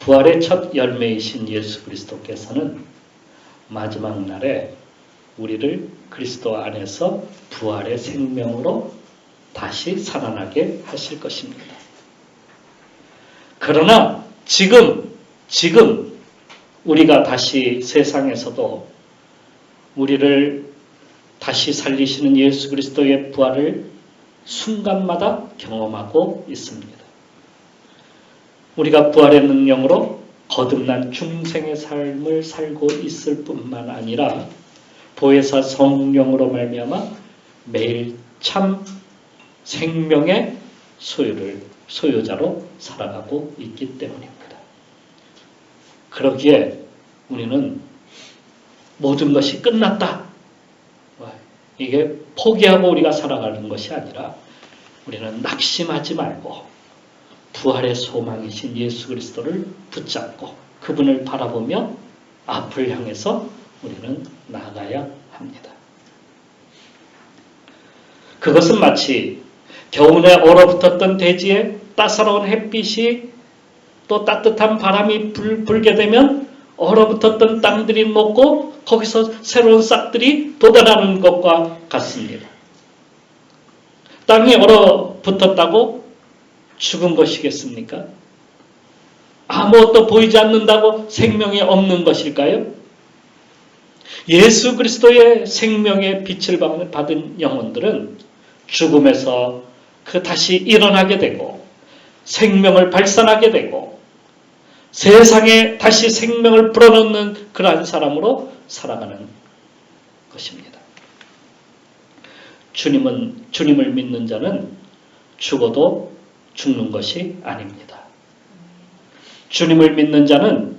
부활의 첫 열매이신 예수 그리스도께서는 마지막 날에 우리를 그리스도 안에서 부활의 생명으로 다시 살아나게 하실 것입니다. 그러나 지금 우리가 다시 세상에서도 우리를 다시 살리시는 예수 그리스도의 부활을 순간마다 경험하고 있습니다. 우리가 부활의 능력으로 거듭난 중생의 삶을 살고 있을 뿐만 아니라 보혜사 성령으로 말미암아 매일 참 생명의 소유자로 살아가고 있기 때문입니다. 그러기에 우리는 모든 것이 끝났다. 이게 포기하고 우리가 살아가는 것이 아니라 우리는 낙심하지 말고 부활의 소망이신 예수 그리스도를 붙잡고 그분을 바라보며 앞을 향해서 우리는 나아가야 합니다. 그것은 마치 겨울에 얼어붙었던 대지에 따사로운 햇빛이 또 따뜻한 바람이 불게 되면 얼어붙었던 땅들이 녹고 거기서 새로운 싹들이 돋아나는 것과 같습니다. 땅이 얼어붙었다고 죽은 것이겠습니까? 아무것도 보이지 않는다고 생명이 없는 것일까요? 예수 그리스도의 생명의 빛을 받은 영혼들은 죽음에서 다시 일어나게 되고 생명을 발산하게 되고 세상에 다시 생명을 불어넣는 그러한 사람으로 살아가는 것입니다. 주님을 믿는 자는 죽어도 죽는 것이 아닙니다. 주님을 믿는 자는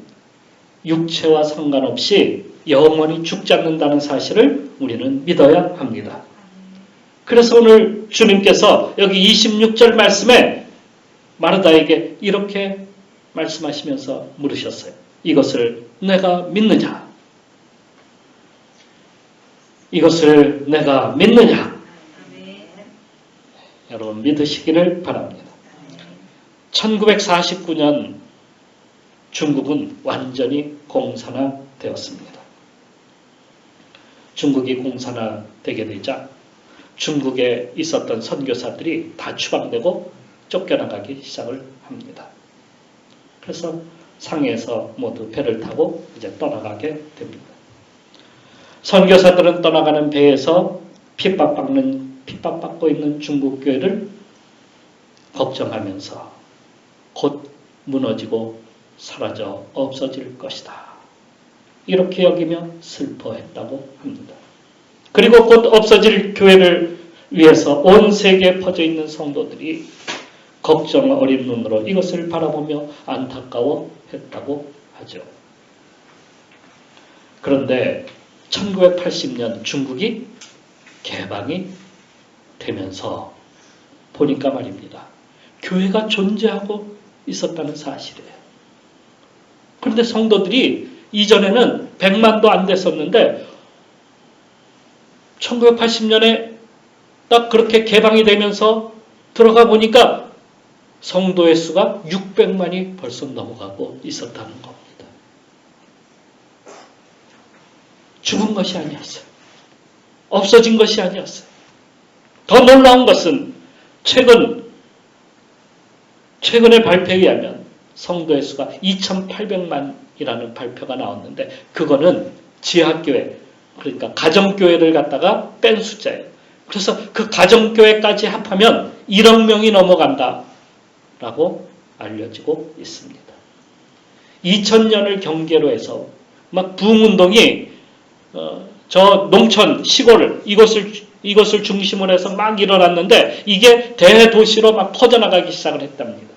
육체와 상관없이 영원히 죽지 않는다는 사실을 우리는 믿어야 합니다. 그래서 오늘 주님께서 여기 26절 말씀에 마르다에게 이렇게 말씀하시면서 물으셨어요. 이것을 내가 믿느냐? 이것을 내가 믿느냐? 여러분 믿으시기를 바랍니다. 1949년 중국은 완전히 공산화되었습니다. 중국이 공산화되게 되자 중국에 있었던 선교사들이 다 추방되고 쫓겨나가기 시작을 합니다. 그래서 상해에서 모두 배를 타고 이제 떠나가게 됩니다. 선교사들은 떠나가는 배에서 핍박받고 있는 중국 교회를 걱정하면서 곧 무너지고 사라져 없어질 것이다. 이렇게 여기며 슬퍼했다고 합니다. 그리고 곧 없어질 교회를 위해서 온 세계에 퍼져 있는 성도들이 걱정 어린 눈으로 이것을 바라보며 안타까워했다고 하죠. 그런데 1980년 중국이 개방이 되면서 보니까 말입니다. 교회가 존재하고 있었다는 사실이에요. 그런데 성도들이 이전에는 100만도 안 됐었는데 1980년에 딱 그렇게 개방이 되면서 들어가 보니까 성도의 수가 600만이 벌써 넘어가고 있었다는 겁니다. 죽은 것이 아니었어요. 없어진 것이 아니었어요. 더 놀라운 것은 최근의 발표에 의하면 성도의 수가 2800만이라는 발표가 나왔는데 그거는 지하교회, 그러니까 가정교회를 갖다가 뺀 숫자예요. 그래서 그 가정교회까지 합하면 1억 명이 넘어간다라고 알려지고 있습니다. 2000년을 경계로 해서 막 부흥운동이 저 농촌, 시골 이것을 중심으로 해서 막 일어났는데 이게 대도시로 막 퍼져나가기 시작을 했답니다.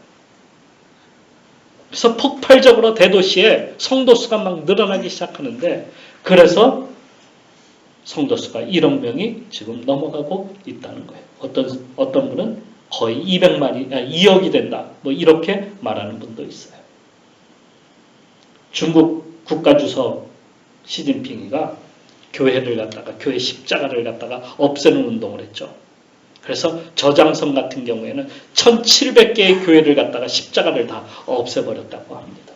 그래서 폭발적으로 대도시에 성도수가 막 늘어나기 시작하는데 그래서 성도수가 1억 명이 지금 넘어가고 있다는 거예요. 어떤 분은 거의 2억이 된다. 뭐 이렇게 말하는 분도 있어요. 중국 국가주석 시진핑이가 교회 십자가를 갖다가 없애는 운동을 했죠. 그래서 저장성 같은 경우에는 1700개의 교회를 갖다가 십자가를 다 없애버렸다고 합니다.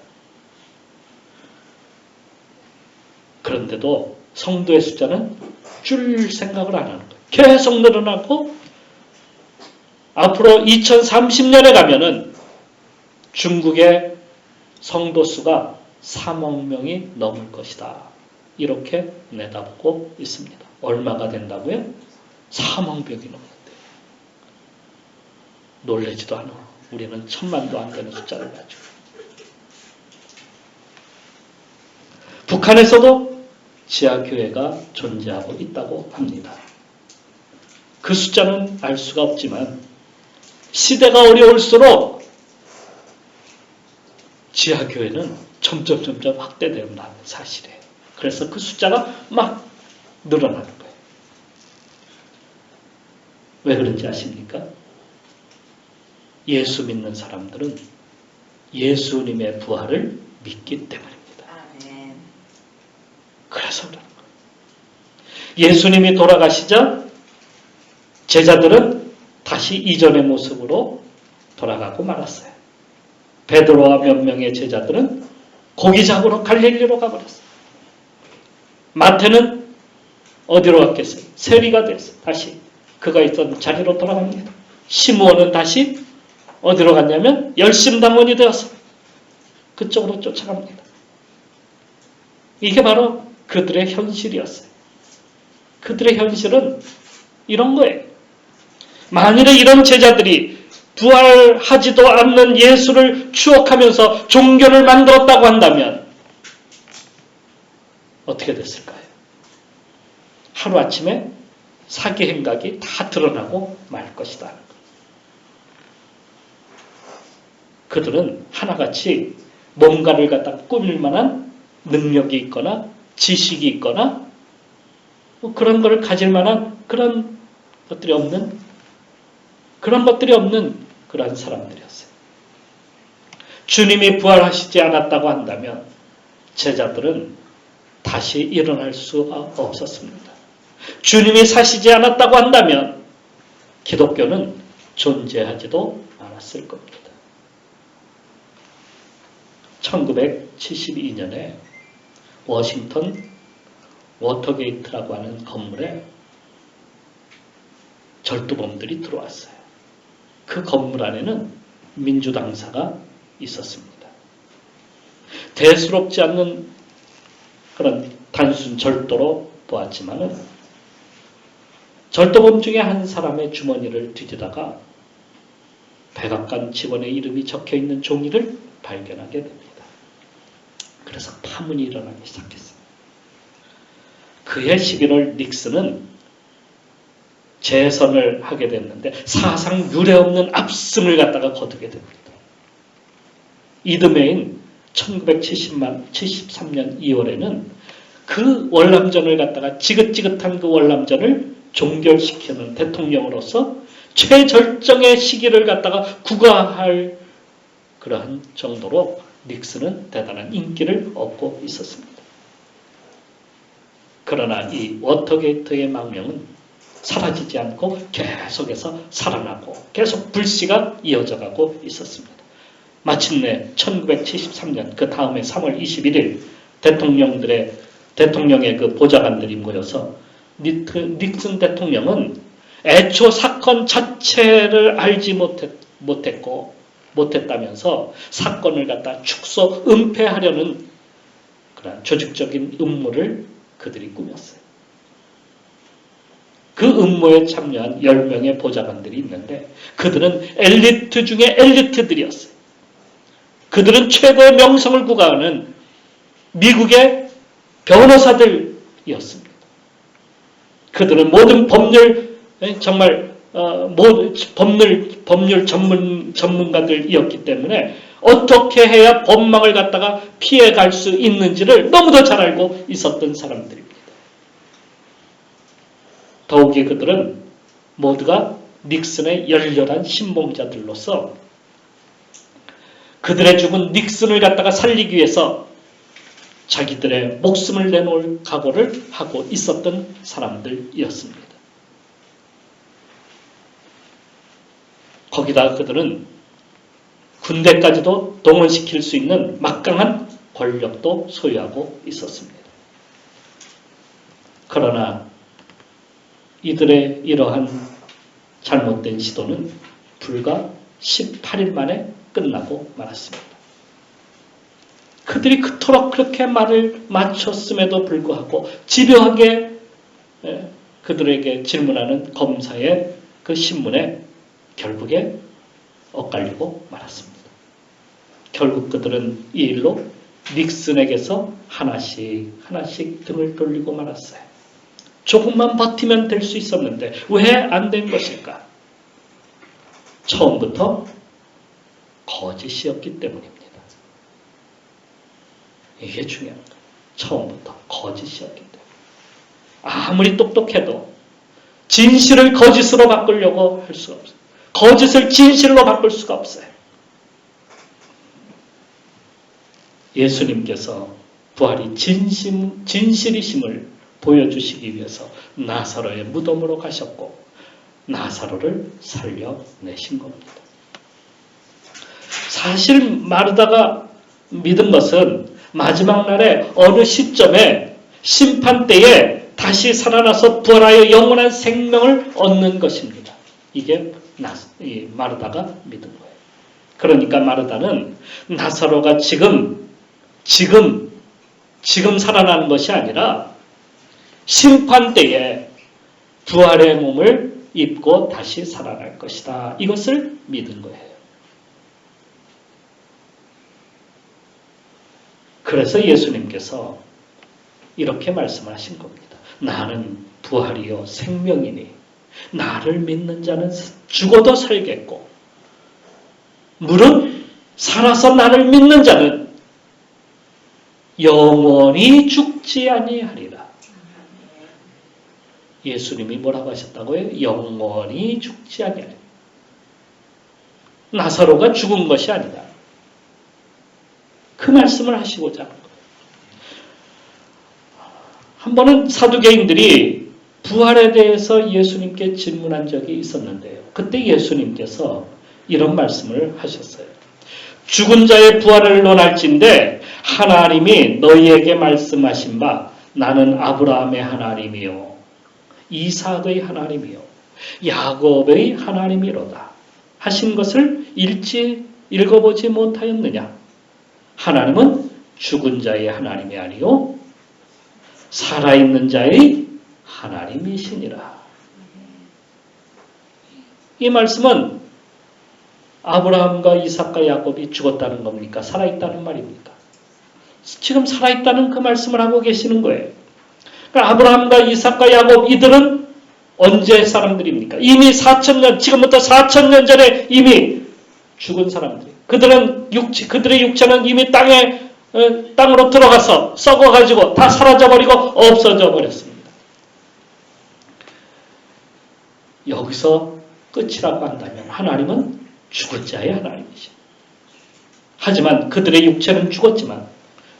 그런데도 성도의 숫자는 줄 생각을 안 하는 거예요. 계속 늘어나고 앞으로 2030년에 가면은 중국의 성도 수가 3억 명이 넘을 것이다. 이렇게 내다보고 있습니다. 얼마가 된다고요? 3억 명이 넘는데. 놀라지도 않아. 우리는 1000만도 안 되는 숫자를 가지고. 북한에서도 지하교회가 존재하고 있다고 합니다. 그 숫자는 알 수가 없지만 시대가 어려울수록 지하교회는 점점 확대된다는 사실이에요. 그래서 그 숫자가 막 늘어나는 거예요. 왜 그런지 아십니까? 예수 믿는 사람들은 예수님의 부활을 믿기 때문입니다. 그래서 그러는 거예요. 예수님이 돌아가시자 제자들은 다시 이전의 모습으로 돌아가고 말았어요. 베드로와 몇 명의 제자들은 고기 잡으러 갈릴리로 가버렸어요. 마태는 어디로 갔겠어요? 세리가 됐어요. 다시 그가 있던 자리로 돌아갑니다. 시므온은 다시 어디로 갔냐면 열심당원이 되어서 그쪽으로 쫓아갑니다. 이게 바로 그들의 현실이었어요. 그들의 현실은 이런 거예요. 만일에 이런 제자들이 부활하지도 않는 예수를 추억하면서 종교를 만들었다고 한다면 어떻게 됐을까요? 하루아침에 사기 행각이 다 드러나고 말 것이다. 그들은 하나같이 뭔가를 갖다 꾸밀 만한 능력이 있거나 지식이 있거나 뭐 그런 것을 가질 만한 그런 것들이 없는 그러한 사람들이었어요. 주님이 부활하시지 않았다고 한다면 제자들은 다시 일어날 수가 없었습니다. 주님이 사시지 않았다고 한다면 기독교는 존재하지도 않았을 겁니다. 1972년에 워싱턴 워터게이트라고 하는 건물에 절도범들이 들어왔어요. 그 건물 안에는 민주당사가 있었습니다. 대수롭지 않는 그런 단순 절도로 보았지만은 절도범 중에 한 사람의 주머니를 뒤지다가 백악관 직원의 이름이 적혀있는 종이를 발견하게 됩니다. 그래서 파문이 일어나기 시작했어요. 그해 11월 닉슨은 재선을 하게 됐는데 사상 유례없는 압승을 갖다가 거두게 됩니다. 이듬해인 1973년 2월에는 그 월남전을 갖다가 지긋지긋한 그 월남전을 종결시키는 대통령으로서 최절정의 시기를 갖다가 구가할 그러한 정도로 닉슨은 대단한 인기를 얻고 있었습니다. 그러나 이 워터게이트의 망명은 사라지지 않고 계속해서 살아나고 계속 불씨가 이어져가고 있었습니다. 마침내 1973년 그 다음에 3월 21일 대통령의 그 보좌관들이 모여서 닉슨 대통령은 애초 사건 자체를 알지 못했다면서 사건을 갖다 축소, 은폐하려는 그런 조직적인 음모를 그들이 꾸몄어요. 그 음모에 참여한 10명의 보좌관들이 있는데 그들은 엘리트 중에 엘리트들이었어요. 그들은 최고의 명성을 구가하는 미국의 변호사들이었습니다. 그들은 모든 법률 전문가들이었기 때문에 어떻게 해야 법망을 갖다가 피해갈 수 있는지를 너무도 잘 알고 있었던 사람들입니다. 더욱이 그들은 모두가 닉슨의 열렬한 신봉자들로서 그들의 죽은 닉슨을 갖다가 살리기 위해서 자기들의 목숨을 내놓을 각오를 하고 있었던 사람들이었습니다. 거기다 그들은 군대까지도 동원시킬 수 있는 막강한 권력도 소유하고 있었습니다. 그러나 이들의 이러한 잘못된 시도는 불과 18일 만에 끝나고 말았습니다. 그들이 그토록 그렇게 말을 맞췄음에도 불구하고 집요하게 그들에게 질문하는 검사의 그 신문에 결국에 엇갈리고 말았습니다. 결국 그들은 이 일로 닉슨에게서 하나씩 등을 돌리고 말았어요. 조금만 버티면 될 수 있었는데 왜 안 된 것일까? 처음부터 거짓이었기 때문입니다. 이게 중요합니다. 처음부터 거짓이었기 때문에. 아무리 똑똑해도 진실을 거짓으로 바꾸려고 할 수가 없어요. 거짓을 진실로 바꿀 수가 없어요. 예수님께서 부활이 진실이심을 보여주시기 위해서 나사로의 무덤으로 가셨고 나사로를 살려내신 겁니다. 사실 마르다가 믿은 것은 마지막 날에 어느 시점에 심판 때에 다시 살아나서 부활하여 영원한 생명을 얻는 것입니다. 이게 마르다가 믿은 거예요. 그러니까 마르다는 나사로가 지금 살아나는 것이 아니라 심판 때에 부활의 몸을 입고 다시 살아날 것이다. 이것을 믿은 거예요. 그래서 예수님께서 이렇게 말씀을 하신 겁니다. 나는 부활이요 생명이니 나를 믿는 자는 죽어도 살겠고 물은 살아서 나를 믿는 자는 영원히 죽지 아니하리라. 예수님이 뭐라고 하셨다고요? 영원히 죽지 아니하리라. 나사로가 죽은 것이 아니다. 그 말씀을 하시고자 하는 거예요. 한 번은 사두개인들이 부활에 대해서 예수님께 질문한 적이 있었는데요. 그때 예수님께서 이런 말씀을 하셨어요. 죽은 자의 부활을 논할진대 하나님이 너희에게 말씀하신 바 나는 아브라함의 하나님이요 이삭의 하나님이요 야곱의 하나님이로다 하신 것을 읽어보지 못하였느냐? 하나님은 죽은 자의 하나님이 아니요 살아있는 자의 하나님이시니라. 이 말씀은 아브라함과 이삭과 야곱이 죽었다는 겁니까? 살아있다는 말입니까? 지금 살아있다는 그 말씀을 하고 계시는 거예요. 그러니까 아브라함과 이삭과 야곱 이들은 언제 사람들입니까? 이미 4,000년, 지금부터 4,000년 전에 이미 죽은 사람들이에요. 그들의 육체는 이미 땅으로 들어가서 썩어가지고 다 사라져버리고 없어져 버렸습니다. 여기서 끝이라고 한다면 하나님은 죽은 자의 하나님이십니다. 하지만 그들의 육체는 죽었지만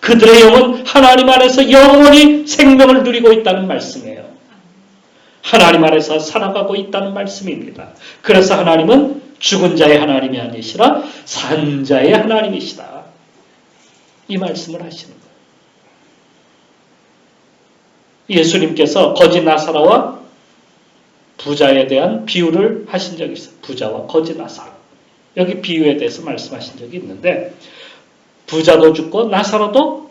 그들의 영은 하나님 안에서 영원히 생명을 누리고 있다는 말씀이에요. 하나님 안에서 살아가고 있다는 말씀입니다. 그래서 하나님은 죽은 자의 하나님이 아니시라 산 자의 하나님이시다. 이 말씀을 하시는 거예요. 예수님께서 거짓 나사로와 부자에 대한 비유를 하신 적이 있어요. 부자와 거짓 나사로. 여기 비유에 대해서 말씀하신 적이 있는데 부자도 죽고 나사로도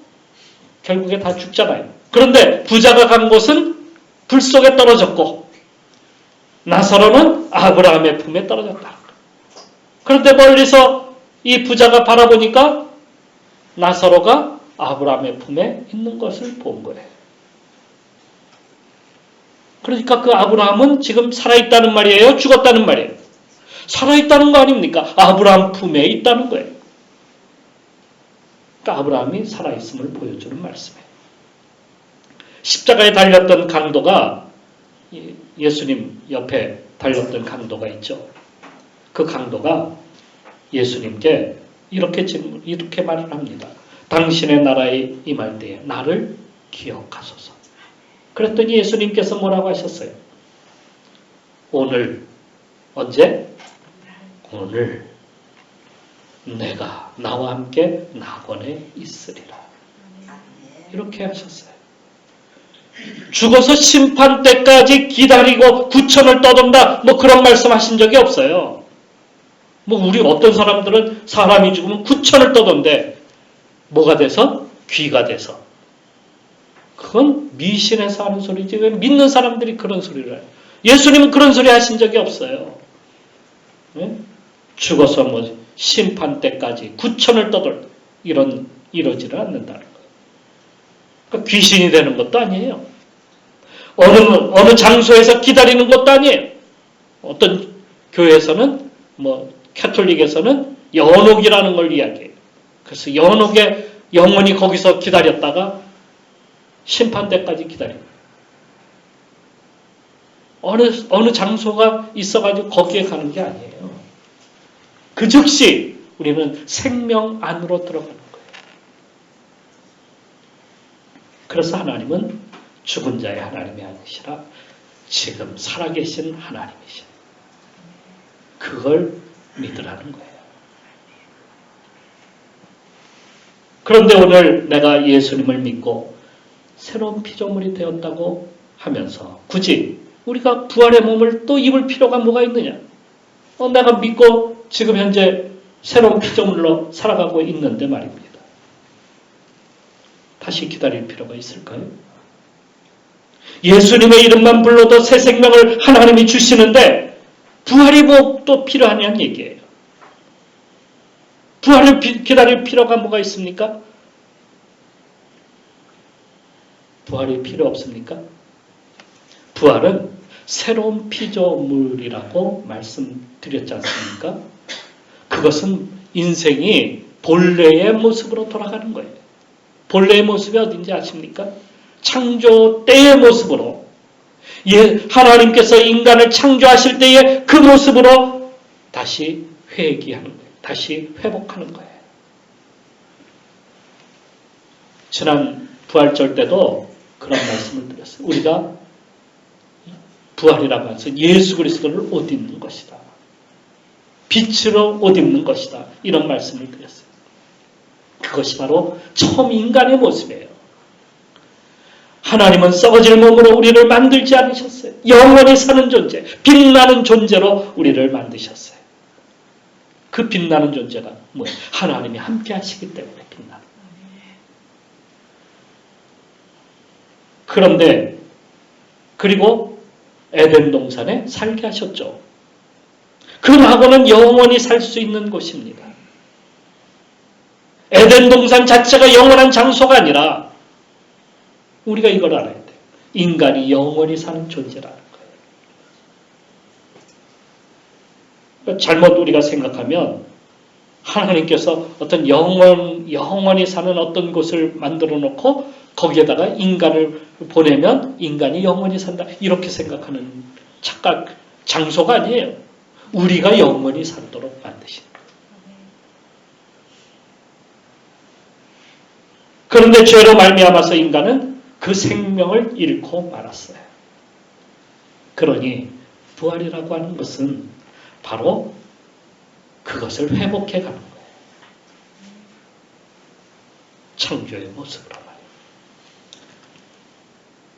결국에 다 죽잖아요. 그런데 부자가 간 곳은 불 속에 떨어졌고 나사로는 아브라함의 품에 떨어졌다. 그런데 멀리서 이 부자가 바라보니까 나사로가 아브라함의 품에 있는 것을 본 거예요. 그러니까 그 아브라함은 지금 살아있다는 말이에요? 죽었다는 말이에요? 살아있다는 거 아닙니까? 아브라함 품에 있다는 거예요. 그러니까 아브라함이 살아있음을 보여주는 말씀이에요. 십자가에 달렸던 강도가 예수님 옆에 달렸던 강도가 있죠. 그 강도가 예수님께 이렇게 말을 합니다. 당신의 나라에 임할 때에 나를 기억하소서. 그랬더니 예수님께서 뭐라고 하셨어요? 오늘 언제? 오늘 내가 나와 함께 낙원에 있으리라. 이렇게 하셨어요. 죽어서 심판 때까지 기다리고 구천을 떠돈다. 뭐 그런 말씀하신 적이 없어요. 뭐 우리 어떤 사람들은 사람이 죽으면 구천을 떠돈대. 뭐가 돼서? 귀가 돼서. 그건 미신에서 하는 소리지. 왜 믿는 사람들이 그런 소리를 해요? 예수님은 그런 소리 하신 적이 없어요. 네? 죽어서 뭐 심판 때까지 구천을 떠돌 이러지를 않는다는 거예요. 그러니까 귀신이 되는 것도 아니에요. 어느 장소에서 기다리는 것도 아니에요. 어떤 교회에서는 뭐 캐톨릭에서는 연옥이라는 걸 이야기해요. 그래서 연옥에 영원히 거기서 기다렸다가 심판 때까지 기다립니다. 어느 장소가 있어가지고 거기에 가는 게 아니에요. 그 즉시 우리는 생명 안으로 들어가는 거예요. 그래서 하나님은 죽은 자의 하나님이 아니시라 지금 살아계신 하나님이시라. 그걸 믿으라는 거예요. 그런데 오늘 내가 예수님을 믿고 새로운 피조물이 되었다고 하면서 굳이 우리가 부활의 몸을 또 입을 필요가 뭐가 있느냐? 내가 믿고 지금 현재 새로운 피조물로 살아가고 있는데 말입니다. 다시 기다릴 필요가 있을까요? 예수님의 이름만 불러도 새 생명을 하나님이 주시는데 부활이 뭐 또 필요하냐는 얘기예요. 부활을 기다릴 필요가 뭐가 있습니까? 부활이 필요 없습니까? 부활은 새로운 피조물이라고 말씀드렸지 않습니까? 그것은 인생이 본래의 모습으로 돌아가는 거예요. 본래의 모습이 어딘지 아십니까? 창조 때의 모습으로 하나님께서 인간을 창조하실 때의 그 모습으로 다시 회귀하는 거예요. 다시 회복하는 거예요. 지난 부활절 때도 그런 말씀을 드렸어요. 우리가 부활이라고 해서 예수 그리스도를 옷 입는 것이다. 빛으로 옷 입는 것이다. 이런 말씀을 드렸어요. 그것이 바로 처음 인간의 모습이에요. 하나님은 썩어질 몸으로 우리를 만들지 않으셨어요. 영원히 사는 존재, 빛나는 존재로 우리를 만드셨어요. 그 빛나는 존재가 뭐예요? 하나님이 함께 하시기 때문에 빛나는 거예요. 그런데 그리고 에덴 동산에 살게 하셨죠. 그 낙원은 영원히 살 수 있는 곳입니다. 에덴 동산 자체가 영원한 장소가 아니라 우리가 이걸 알아야 돼요. 인간이 영원히 사는 존재라는 거예요. 잘못 우리가 생각하면 하나님께서 어떤 영원히 사는 어떤 곳을 만들어 놓고 거기에다가 인간을 보내면 인간이 영원히 산다. 이렇게 생각하는 착각, 장소가 아니에요. 우리가 영원히 살도록 만드신 거예요. 그런데 죄로 말미암아서 인간은 그 생명을 잃고 말았어요. 그러니 부활이라고 하는 것은 바로 그것을 회복해 가는 거예요. 창조의 모습으로 말이에요.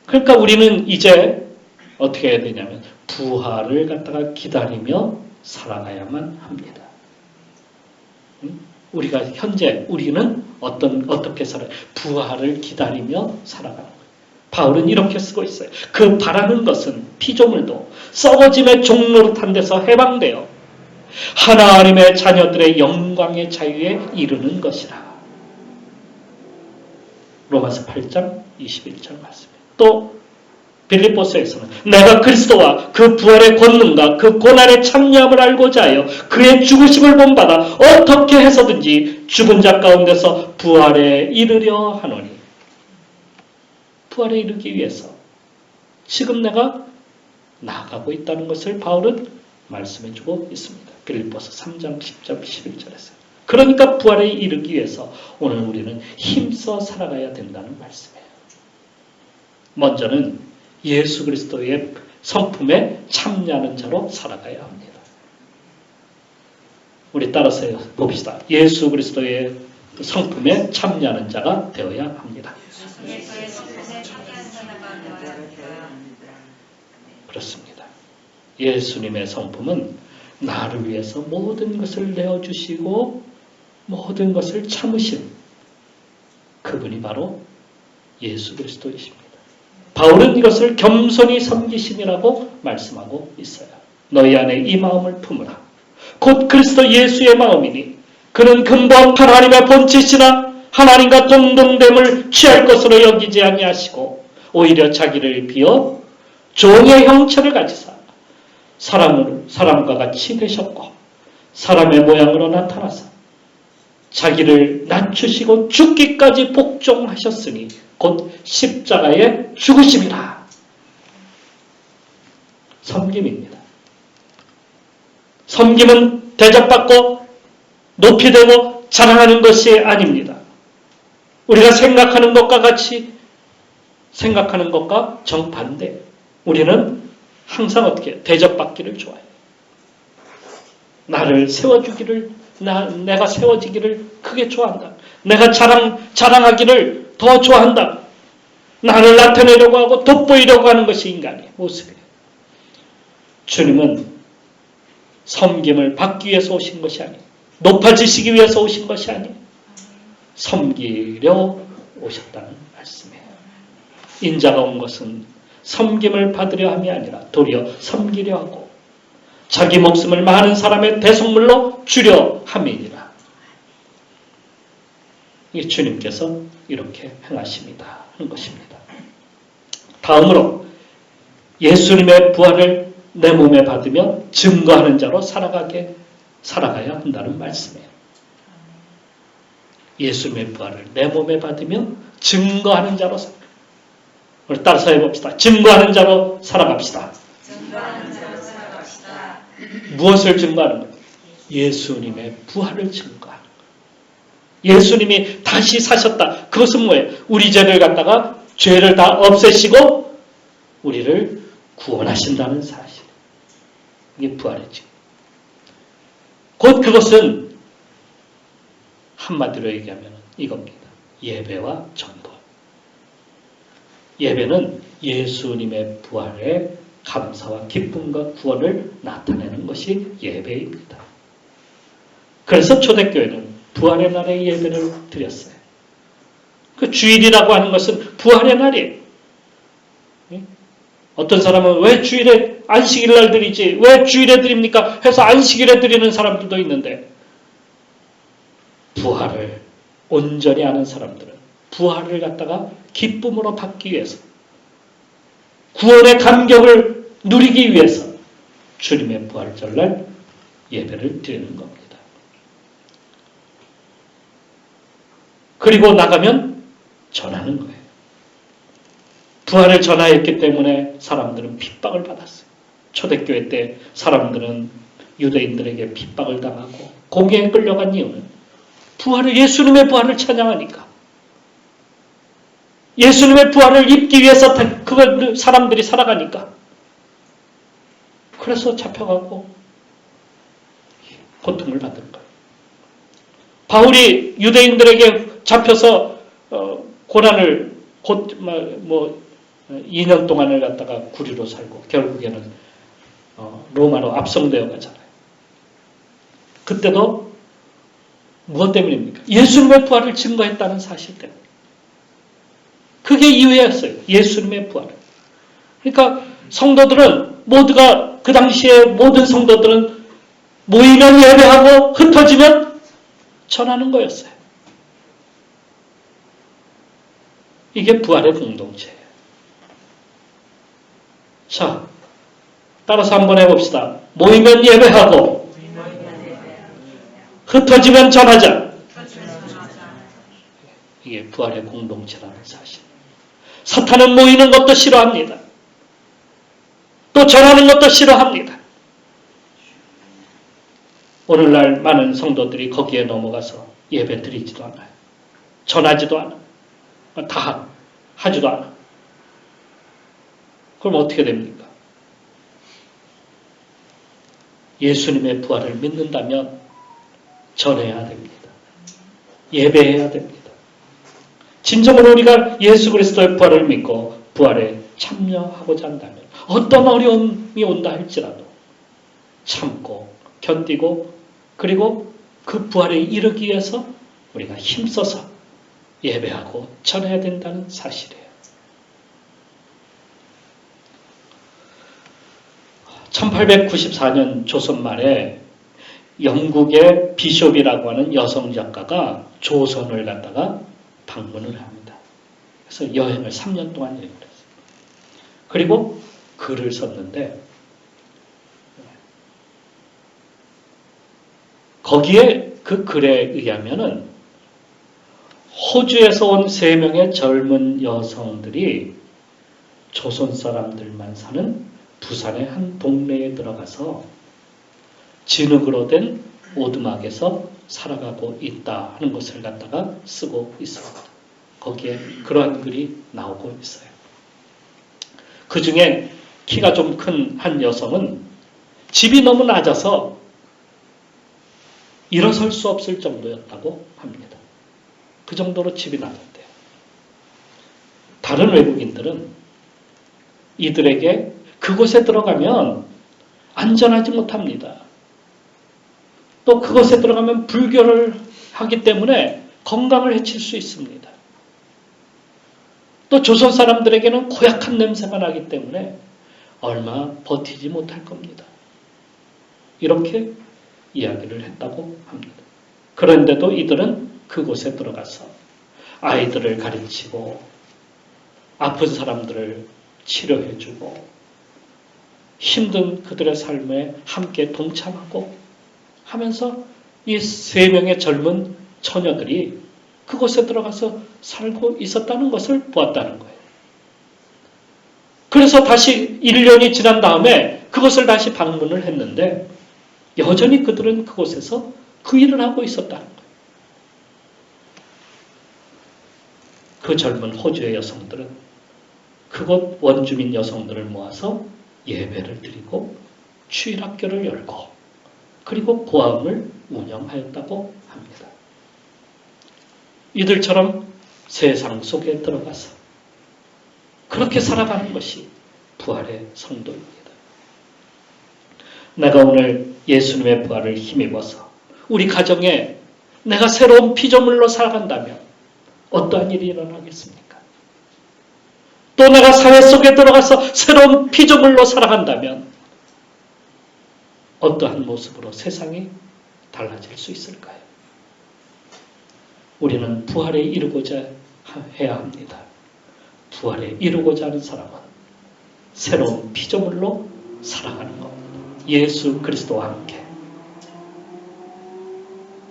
그러니까 우리는 이제 어떻게 해야 되냐면 부활을 갖다가 기다리며 살아가야만 합니다. 우리가 현재 우리는 어떻게 살아요? 부활을 기다리며 살아가는 거예요. 바울은 이렇게 쓰고 있어요. 그 바라는 것은 피조물도 썩어짐의 종노릇한 데서 해방되어 하나님의 자녀들의 영광의 자유에 이르는 것이라. 로마서 8장 21절 말씀입니다. 또 빌립보서에서는 내가 그리스도와 그 부활의 권능과 그 고난의 참여함을 알고자 하여 그의 죽으심을 본받아 어떻게 해서든지 죽은 자 가운데서 부활에 이르려 하노니. 부활에 이르기 위해서 지금 내가 나아가고 있다는 것을 바울은 말씀해주고 있습니다. 빌립보서 3장 10절 11절에서. 그러니까 부활에 이르기 위해서 오늘 우리는 힘써 살아가야 된다는 말씀이에요. 먼저는 예수 그리스도의 성품에 참여하는 자로 살아가야 합니다. 우리 따라서 봅시다. 예수 그리스도의 성품에 참여하는 자가 되어야 합니다. 예수님의 성품은 나를 위해서 모든 것을 내어주시고 모든 것을 참으신 그분이 바로 예수 그리스도이십니다. 바울은 이것을 겸손히 섬기심이라고 말씀하고 있어요. 너희 안에 이 마음을 품으라. 곧 그리스도 예수의 마음이니 그는 근본 하나님의 본체시나 하나님과 동등됨을 취할 것으로 여기지 아니하시고 오히려 자기를 비어 종의 형체를 가지사 사람과 같이 되셨고 사람의 모양으로 나타나서 자기를 낮추시고 죽기까지 복종하셨으니 곧 십자가의 죽으심이라. 섬김입니다. 섬김은 대접받고 높이되고 자랑하는 것이 아닙니다. 우리가 생각하는 것과 같이 생각하는 것과 정반대. 우리는 항상 어떻게 해요? 대접받기를 좋아해요. 나를 세워주기를, 내가 세워지기를 크게 좋아한다. 내가 자랑하기를 더 좋아한다. 나를 나타내려고 하고 돋보이려고 하는 것이 인간의 모습이에요. 주님은 섬김을 받기 위해서 오신 것이 아니에요. 높아지시기 위해서 오신 것이 아니에요. 섬기려 오셨다는 말씀이에요. 인자가 온 것은 섬김을 받으려 함이 아니라 도리어 섬기려 하고 자기 목숨을 많은 사람의 대속물로 주려 함이니라. 이 주님께서 이렇게 행하십니다 하는 것입니다. 다음으로 예수님의 부활을 내 몸에 받으며 증거하는 자로 살아가야 한다는 말씀이에요. 예수님의 부활을 내 몸에 받으며 증거하는 자로 우리 따라서 해봅시다. 증거하는 자로 살아갑시다. 증거하는 자로 살아갑시다. 무엇을 증거하는 거예요? 예수님의 부활을 증거하는 거예요. 예수님이 다시 사셨다. 그것은 뭐예요? 우리 죄를 갖다가 죄를 다 없애시고 우리를 구원하신다는 사실. 이게 부활이죠. 곧 그것은 한마디로 얘기하면 이겁니다. 예배와 전도. 예배는 예수님의 부활의 감사와 기쁨과 구원을 나타내는 것이 예배입니다. 그래서 초대교회는 부활의 날에 예배를 드렸어요. 그 주일이라고 하는 것은 부활의 날이에요. 어떤 사람은 왜 주일에 안식일 날 드리지? 왜 주일에 드립니까? 해서 안식일에 드리는 사람들도 있는데 부활을 온전히 아는 사람들은 부활을 갖다가 기쁨으로 받기 위해서 구원의 감격을 누리기 위해서 주님의 부활절날 예배를 드리는 겁니다. 그리고 나가면 전하는 거예요. 부활을 전하였기 때문에 사람들은 핍박을 받았어요. 초대교회 때 사람들은 유대인들에게 핍박을 당하고 공회에 끌려간 이유는 예수님의 부활을 찬양하니까. 예수님의 부활을 입기 위해서 그걸 사람들이 살아가니까. 그래서 잡혀가고 고통을 받은 거예요. 바울이 유대인들에게 잡혀서 고난을 2년 동안을 갖다가 구류로 살고 결국에는 로마로 압송되어 가잖아요. 그때도 무엇 때문입니까? 예수님의 부활을 증거했다는 사실 때문에. 그게 이유였어요. 예수님의 부활을. 그러니까 성도들은 모두가 그 당시에 모든 성도들은 모이면 예배하고 흩어지면 전하는 거였어요. 이게 부활의 공동체예요. 자, 따라서 한번 해봅시다. 모이면 예배하고 흩어지면 전하자. 이게 부활의 공동체라는 사실. 사탄은 모이는 것도 싫어합니다. 또 전하는 것도 싫어합니다. 오늘날 많은 성도들이 거기에 넘어가서 예배 드리지도 않아요. 전하지도 않아요. 다 하지도 않아요. 그럼 어떻게 됩니까? 예수님의 부활을 믿는다면 전해야 됩니다. 예배해야 됩니다. 진정으로 우리가 예수 그리스도의 부활을 믿고 부활에 참여하고자 한다면 어떤 어려움이 온다 할지라도 참고 견디고 그리고 그 부활에 이르기 위해서 우리가 힘써서 예배하고 전해야 된다는 사실이에요. 1894년 조선 말에 영국의 비숍이라고 하는 여성 작가가 조선을 갖다가 방문을 합니다. 그래서 여행을 3년 동안 여행을 했어요. 그리고 글을 썼는데 거기에 그 글에 의하면은 호주에서 온 3명의 젊은 여성들이 조선 사람들만 사는 부산의 한 동네에 들어가서 진흙으로 된 오두막에서 살아가고 있다 하는 것을 갖다가 쓰고 있습니다. 거기에 그러한 글이 나오고 있어요. 그 중에 키가 좀 큰 한 여성은 집이 너무 낮아서 일어설 수 없을 정도였다고 합니다. 그 정도로 집이 낮았대요. 다른 외국인들은 이들에게 그곳에 들어가면 안전하지 못합니다. 또 그곳에 들어가면 불교를 하기 때문에 건강을 해칠 수 있습니다. 또 조선 사람들에게는 고약한 냄새가 나기 때문에 얼마 버티지 못할 겁니다. 이렇게 이야기를 했다고 합니다. 그런데도 이들은 그곳에 들어가서 아이들을 가르치고 아픈 사람들을 치료해주고 힘든 그들의 삶에 함께 동참하고 하면서 이 3명의 젊은 처녀들이 그곳에 들어가서 살고 있었다는 것을 보았다는 거예요. 그래서 다시 1년이 지난 다음에 그것을 다시 방문을 했는데 여전히 그들은 그곳에서 그 일을 하고 있었다는 거예요. 그 젊은 호주의 여성들은 그곳 원주민 여성들을 모아서 예배를 드리고 주일학교를 열고 그리고 고아원을 운영하였다고 합니다. 이들처럼 세상 속에 들어가서 그렇게 살아가는 것이 부활의 성도입니다. 내가 오늘 예수님의 부활을 힘입어서 우리 가정에 내가 새로운 피조물로 살아간다면 어떠한 일이 일어나겠습니까? 또 내가 사회 속에 들어가서 새로운 피조물로 살아간다면 어떠한 모습으로 세상이 달라질 수 있을까요? 우리는 부활에 이르고자 해야 합니다. 부활에 이르고자 하는 사람은 새로운 피조물로 살아가는 겁니다. 예수 그리스도와 함께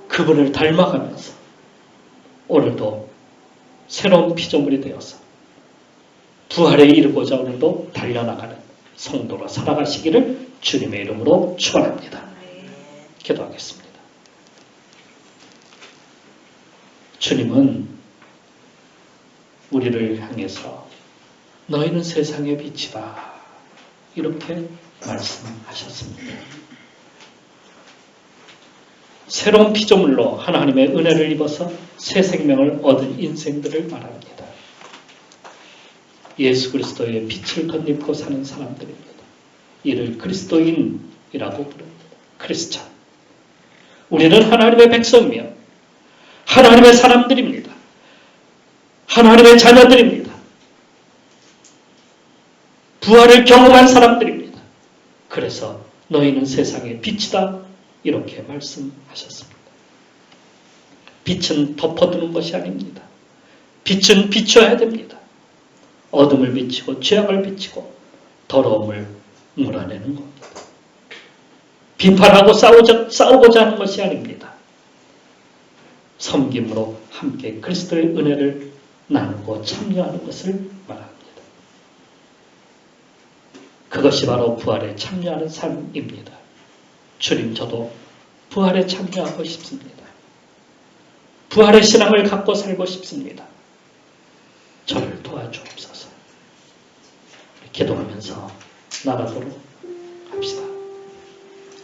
그분을 닮아가면서 오늘도 새로운 피조물이 되어서 부활에 이르고자 오늘도 달려나가는 성도로 살아가시기를 주님의 이름으로 축원합니다. 기도하겠습니다. 주님은 우리를 향해서 너희는 세상의 빛이다 이렇게 말씀하셨습니다. 새로운 피조물로 하나님의 은혜를 입어서 새 생명을 얻은 인생들을 말합니다. 예수 그리스도의 빛을 덧입고 사는 사람들입니다. 이를 그리스도인이라고 부릅니다. 크리스찬. 우리는 하나님의 백성이며 하나님의 사람들입니다. 하나님의 자녀들입니다. 부활을 경험한 사람들입니다. 그래서 너희는 세상의 빛이다 이렇게 말씀하셨습니다. 빛은 덮어두는 것이 아닙니다. 빛은 비춰야 됩니다. 어둠을 비치고 죄악을 비치고 더러움을 몰아내는 겁니다. 비판하고 싸우고자 하는 것이 아닙니다. 섬김으로 함께 그리스도의 은혜를 나누고 참여하는 것을 말합니다. 그것이 바로 부활에 참여하는 삶입니다. 주님, 저도 부활에 참여하고 싶습니다. 부활의 신앙을 갖고 살고 싶습니다. 저를 도와주옵소서. 기도하면서 나가도록 합시다.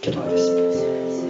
기도하겠습니다.